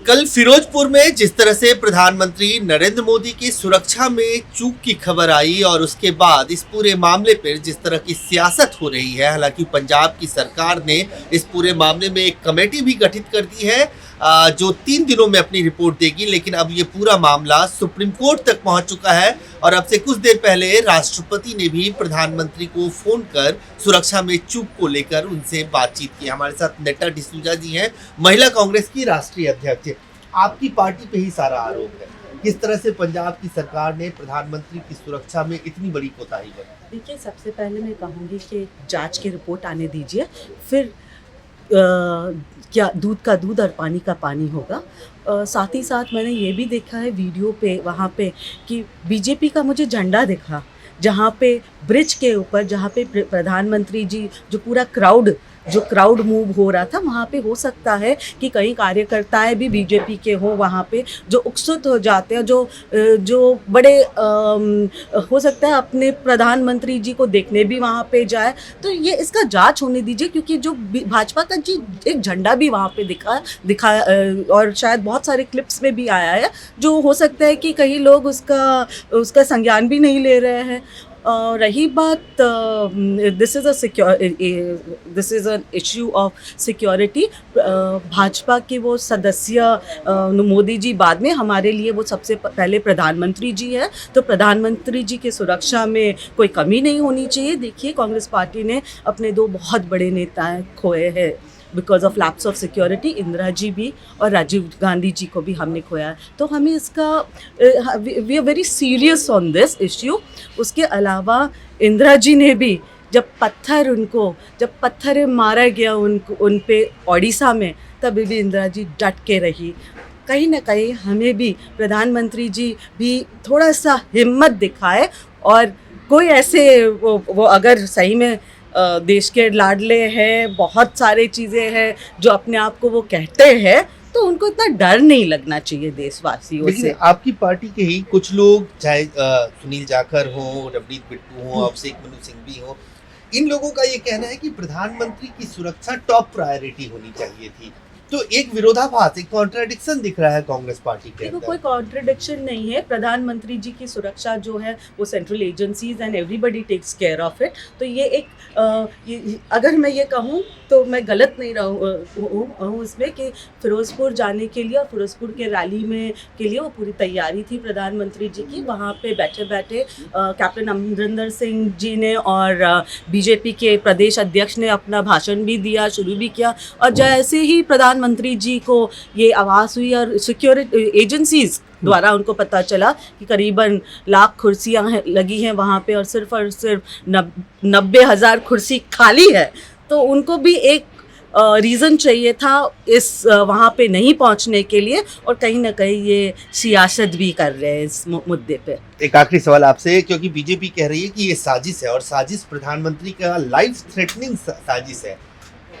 कल फिरोजपुर में जिस तरह से प्रधानमंत्री नरेंद्र मोदी की सुरक्षा में चूक की खबर आई और उसके बाद इस पूरे मामले पर जिस तरह की सियासत हो रही है, हालांकि पंजाब की सरकार ने इस पूरे मामले में एक कमेटी भी गठित कर दी है जो 3 दिनों में अपनी रिपोर्ट देगी। लेकिन अब ये पूरा मामला सुप्रीम कोर्ट तक पहुंच चुका है और अब से कुछ देर पहले राष्ट्रपति ने भी प्रधानमंत्री को फोन कर सुरक्षा में चूक को लेकर उनसे बातचीत की। हमारे साथ नेटा डिसूजा जी हैं, महिला कांग्रेस की राष्ट्रीय अध्यक्ष। आपकी पार्टी पे ही सारा आरोप है, किस तरह से पंजाब की सरकार ने प्रधानमंत्री की सुरक्षा में इतनी बड़ी कोताही बरती? देखिए, सबसे पहले मैं कहूँगी कि जांच की रिपोर्ट आने दीजिए, फिर क्या दूध का दूध और पानी का पानी होगा। साथ ही साथ मैंने ये भी देखा है वीडियो पे वहाँ पे कि बीजेपी का मुझे झंडा दिखा, जहाँ पे ब्रिज के ऊपर, जहाँ पे प्रधानमंत्री जी जो पूरा क्राउड मूव हो रहा था, वहाँ पे हो सकता है कि कई कार्यकर्ताएं भी बीजेपी के हों वहाँ पे, जो उत्सुक हो जाते हैं, जो बड़े हो सकता है अपने प्रधानमंत्री जी को देखने भी वहाँ पे जाए। तो ये इसका जांच होने दीजिए, क्योंकि जो भाजपा का जी एक झंडा भी वहाँ पे दिखा और शायद बहुत सारे क्लिप्स में भी आया है, जो हो सकता है कि कई लोग उसका संज्ञान भी नहीं ले रहे हैं। रही बात this is an issue of security. Bhajpa के वो सदस्य मोदी जी, बाद में हमारे लिए वो सबसे पहले प्रधानमंत्री जी है, तो प्रधानमंत्री जी की सुरक्षा में कोई कमी नहीं होनी चाहिए। देखिए, कांग्रेस पार्टी ने अपने 2 बहुत बड़े नेता खोए हैं because of lapse of security. Indira ji भी और राजीव गांधी जी को भी हमने खोया है, तो हमें इसका we are very serious on this issue. उसके अलावा इंदिरा जी ने भी जब पत्थर मारा गया उन पे ओडिशा में, तभी भी इंदिरा जी डट के रही। कहीं ना कहीं हमें भी प्रधानमंत्री जी भी थोड़ा सा हिम्मत दिखाए और कोई ऐसे वो अगर सही में देश के लाडले हैं, बहुत सारी चीज़ें हैं जो अपने आप को वो कहते हैं, तो उनको इतना डर नहीं लगना चाहिए देशवासियों से। आपकी पार्टी के ही कुछ लोग, चाहे सुनील जाखड़ हो, रवनीत बिट्टू हो, अभिषेक मनु सिंह भी हो, इन लोगों का ये कहना है कि प्रधानमंत्री की सुरक्षा टॉप प्रायोरिटी होनी चाहिए थी। तो एक विरोधाभास, एक कॉन्ट्राडिक्शन दिख रहा है कांग्रेस पार्टी के अंदर। कोई कॉन्ट्राडिक्शन नहीं है। प्रधानमंत्री जी की सुरक्षा जो है वो central agencies and everybody takes care of it. तो ये एक अगर मैं ये कहूँ तो मैं गलत नहीं रहूँ इसमें कि फिरोजपुर जाने के लिए और फिरोजपुर के रैली में के लिए वो पूरी तैयारी थी प्रधानमंत्री जी की। वहाँ पे बैठे बैठे कैप्टन अमरिंदर सिंह जी ने और बीजेपी के प्रदेश अध्यक्ष ने अपना भाषण भी दिया, शुरू भी किया, और जैसे ही प्रधानमंत्री जी को ये आवाज़ हुई और सिक्योरिटी एजेंसीज द्वारा उनको पता चला कि करीबन 1 लाख कुर्सियाँ लगी हैं वहाँ पे और सिर्फ 90,000 कुर्सी खाली है, तो उनको भी एक रीज़न चाहिए था इस वहाँ पे नहीं पहुँचने के लिए, और कहीं ना कहीं ये सियासत भी कर रहे हैं इस मुद्दे पे। एक आखिरी सवाल आपसे, क्योंकि बीजेपी कह रही है कि ये साजिश है और साजिश प्रधानमंत्री का लाइफ थ्रेटनिंग साजिश है,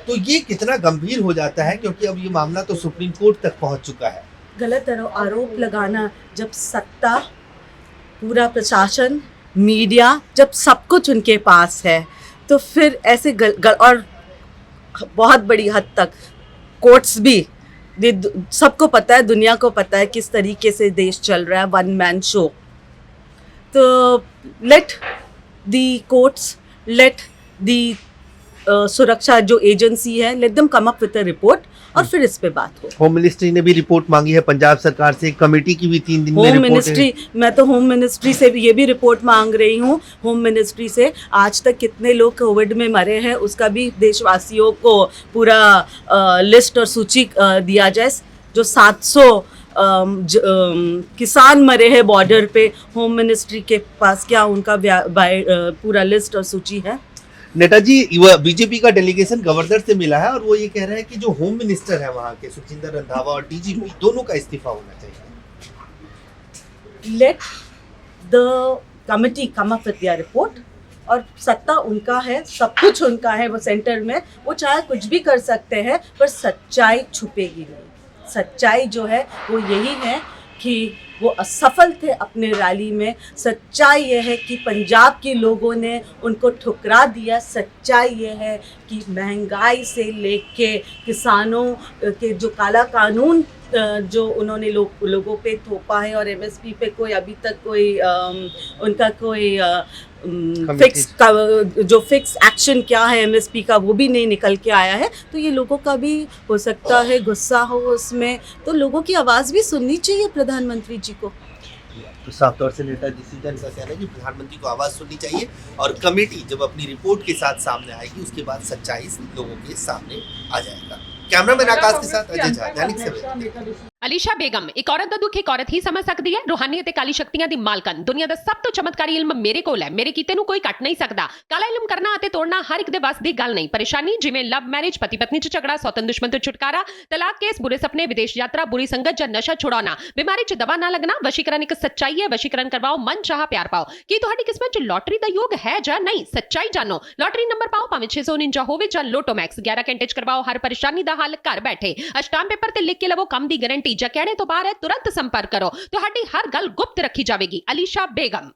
तो ये कितना गंभीर हो जाता है, क्योंकि अब ये मामला तो सुप्रीम कोर्ट तक पहुँच चुका है। गलत आरोप लगाना, जब सत्ता, पूरा प्रशासन, मीडिया, जब सब कुछ उनके पास है, तो फिर ऐसे और बहुत बड़ी हद तक कोर्ट्स भी, सबको पता है, दुनिया को पता है किस तरीके से देश चल रहा है, 1 मैन शो। तो let the courts, let the सुरक्षा जो एजेंसी है, let them come up with a report और फिर इस पे बात हो। होम मिनिस्ट्री ने भी रिपोर्ट मांगी है पंजाब सरकार से, कमेटी की भी 3 दिन में होम मिनिस्ट्री, मैं तो होम मिनिस्ट्री से भी ये भी रिपोर्ट मांग रही हूँ। होम मिनिस्ट्री से आज तक कितने लोग कोविड में मरे हैं उसका भी देशवासियों को पूरा लिस्ट और सूची दिया जाए। जो 700 किसान मरे हैं बॉर्डर पे, होम मिनिस्ट्री के पास क्या उनका पूरा लिस्ट और सूची है? नेता जी, बीजेपी का डेलीगेशन गवर्नर से मिला है और वो ये कह रहा है कि जो होम मिनिस्टर है वहाँ के सुखजिंदर रंधावा और डीजीपी दोनों का इस्तीफा होना चाहिए। Let the committee come up with their report, और सत्ता उनका है, सब कुछ उनका है, वो सेंटर में, वो चाहे कुछ भी कर सकते हैं, पर सच्चाई छुपेगी नहीं। सच्चाई जो है वो यही है कि वो असफल थे अपने रैली में। सच्चाई ये है कि पंजाब के लोगों ने उनको ठुकरा दिया। सच्चाई ये है कि महंगाई से लेके किसानों के जो काला कानून जो उन्होंने लोगों पे थोपा है, और एमएसपी पे कोई अभी तक कोई उनका कोई जो फिक्स एक्शन क्या है एमएसपी का वो भी नहीं निकल के आया है। तो ये लोगों का भी हो सकता है गुस्सा हो उसमें, तो लोगों की आवाज़ भी सुननी चाहिए प्रधानमंत्री जी को। तो साफ तौर से नेताजी सीजन का कहना है कि प्रधानमंत्री को आवाज सुननी चाहिए और कमेटी जब अपनी रिपोर्ट के साथ सामने आएगी उसके बाद सच्चाई लोगों के सामने आ जाएगा। कैमरामैन आकाश के साथ अजय झा, दैनिक सवेरा। ਅਲੀਸ਼ਾ ਬੇਗਮ ਇੱਕ ਔਰਤ ਦਾ ਦੁੱਖ ਇੱਕ ਔਰਤ ਹੀ ਸਮਝ ਸਕਦੀ ਹੈ। ਰੂਹਾਨੀ ਅਤੇ ਕਾਲੀ ਸ਼ਕਤੀਆਂ ਦੀ ਮਾਲਕਨ, ਦੁਨੀਆ ਦਾ ਸਭ ਤੋਂ ਚਮਤਕਾਰੀ ਇਲਮ ਮੇਰੇ ਕੋਲ ਹੈ। ਮੇਰੇ ਕੀਤੇ ਨੂੰ ਕੋਈ ਕੱਟ ਨਹੀਂ ਸਕਦਾ। ਕਾਲਾ ਇਲਮ ਕਰਨਾ ਅਤੇ ਤੋੜਨਾ ਹਰ ਇੱਕ ਦੇ ਵੱਸ ਦੀ ਗੱਲ ਨਹੀਂ। ਪਰੇਸ਼ਾਨੀ ਜਿਵੇਂ ਲਵ ਮੈਰਿਜ, ਪਤੀ ਪਤਨੀ 'ਚ ਝਗੜਾ, ਸੌਤਨ ਦੁਸ਼ਮਣ ਤੋਂ ਛੁਟਕਾਰਾ, ਤਲਾਕ ਕੇਸ, ਬੁਰੇ ਸੁਪਨੇ, ਵਿਦੇਸ਼ ਯਾਤਰਾ, ਬੁਰੀ ਸੰਗਤ ਜਾਂ ਨਸ਼ਾ ਛੁਡਾਉਣਾ, ਬਿਮਾਰੀ 'ਚ ਦਵਾ ਨਾ ਲੱਗਣਾ। ਵਸ਼ੀਕਰਨ ਇੱਕ ਸੱਚਾਈ ਹੈ। ਵਸ਼ੀਕਰਨ ਕਰਵਾਓ, ਮਨ ਚਾਹਾ ਪਿਆਰ ਪਾਓ। ਕੀ ਤੁਹਾਡੀ ਕਿਸਮਤ 'ਚ ਲੋਟਰੀ ਦਾ ਯੋਗ ਹੈ ਜਾਂ ਨਹੀਂ? ਸੱਚਾਈ ਜਾਣੋ। ਲੋਟਰੀ ਨੰਬਰ ਪਾਓ, ਭਾਵੇਂ 649 ਹੋਵੇ ਜਾਂ ਲੋਟੋ ਮੈਕਸ। 11 ਘੰਟੇ 'ਚ ਕਰਵਾਓ ਹਰ ਪਰੇਸ਼ਾਨੀ ਦਾ ਹੱਲ ਘਰ ਬੈਠੇ। ਅਸ਼ਟਾਮ ਪੇਪਰ ਤੇ ਲਿਖ ਕੇ ਲਵੋ ਕੰਮ ਦੀ ਗਾਰੰਟੀ। ਜਾਂ ਕਹਿਣੇ ਤੋਂ ਬਾਹਰ ਹੈ तुरंत संपर्क करो। ਤੁਹਾਡੀ ਹਰ ਗੱਲ ਗੁਪਤ ਰੱਖੀ ਜਾਵੇਗੀ। ਅਲੀਸ਼ਾ ਬੇਗਮ।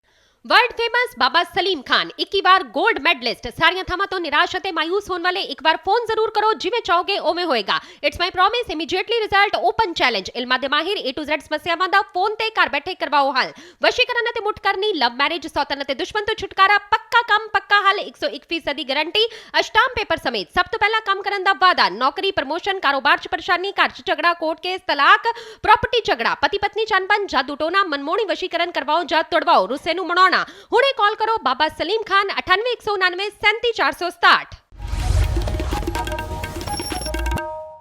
वर्ल्ड फेमस बाबा सलीम खान 21 बार गोल्ड मेडलिस्ट। सारियां थावां तो निराश ਅਤੇ ਮਾਯੂਸ ਹੋਣ ਵਾਲੇ ਇੱਕ ਵਾਰ ਫੋਨ ਜ਼ਰੂਰ ਕਰੋ। ਜਿਵੇਂ ਚਾਹੋਗੇ ਉਵੇਂ ਹੋਏਗਾ। It's my promise, immediately result, open challenge. ਇਲਮਾਂ ਦੇ ਮਾਹਿਰ A to Z ਸਮੱਸਿਆਵਾਂ ਦਾ ਫੋਨ ਤੇ ਘਰ ਬੈਠੇ ਕਰਵਾਓ ਹੱਲ। ਵਸ਼ੀਕਰਨ ਅਤੇ ਮੁੱਠ ਕਰਨੀ, ਲਵ ਮੈਰਿਜ, ਸੌਤਨ ਅਤੇ ਦੁਸ਼ਮਣ ਤੋਂ ਛੁਟਕਾਰਾ, ਪੱਕਾ ਕੰਮ, ਪੱਕਾ ਹੱਲ, 101% ਦੀ ਗਾਰੰਟੀ, ਅਸ਼ਟਾਮ ਪੇਪਰ ਸਮੇਤ। ਸਭ ਤੋਂ ਪਹਿਲਾਂ ਕੰਮ ਕਰਨ ਦਾ ਵਾਅਦਾ। ਨੌਕਰੀ, ਪ੍ਰਮੋਸ਼ਨ, ਕਾਰੋਬਾਰ 'ਚ ਪਰੇਸ਼ਾਨੀ, ਘਰ 'ਚ ਝਗੜਾ, ਕੋਰਟ ਕੇਸ, ਤਲਾਕ, ਪ੍ਰਾਪਰਟੀ ਝਗੜਾ, ਪਤੀ ਪਤਨੀ 'ਚ ਅਣਬਣ, ਜਾਦੂ ਟੋਨਾ, ਮਨਮੋਹਣੀ ਵਸ਼ੀਕਰਨ ਕਰਵਾਓ ਜਾਂ ਤੁੜਵਾਓ, ਰੁੱਸੇ ਨੂੰ ਮਨਾਉਣਾ। ਹੁਣੇ ਕਾਲ ਕਰੋ ਬਾਬਾ ਸਲੀਮ ਖਾਨ 98 199 37 467।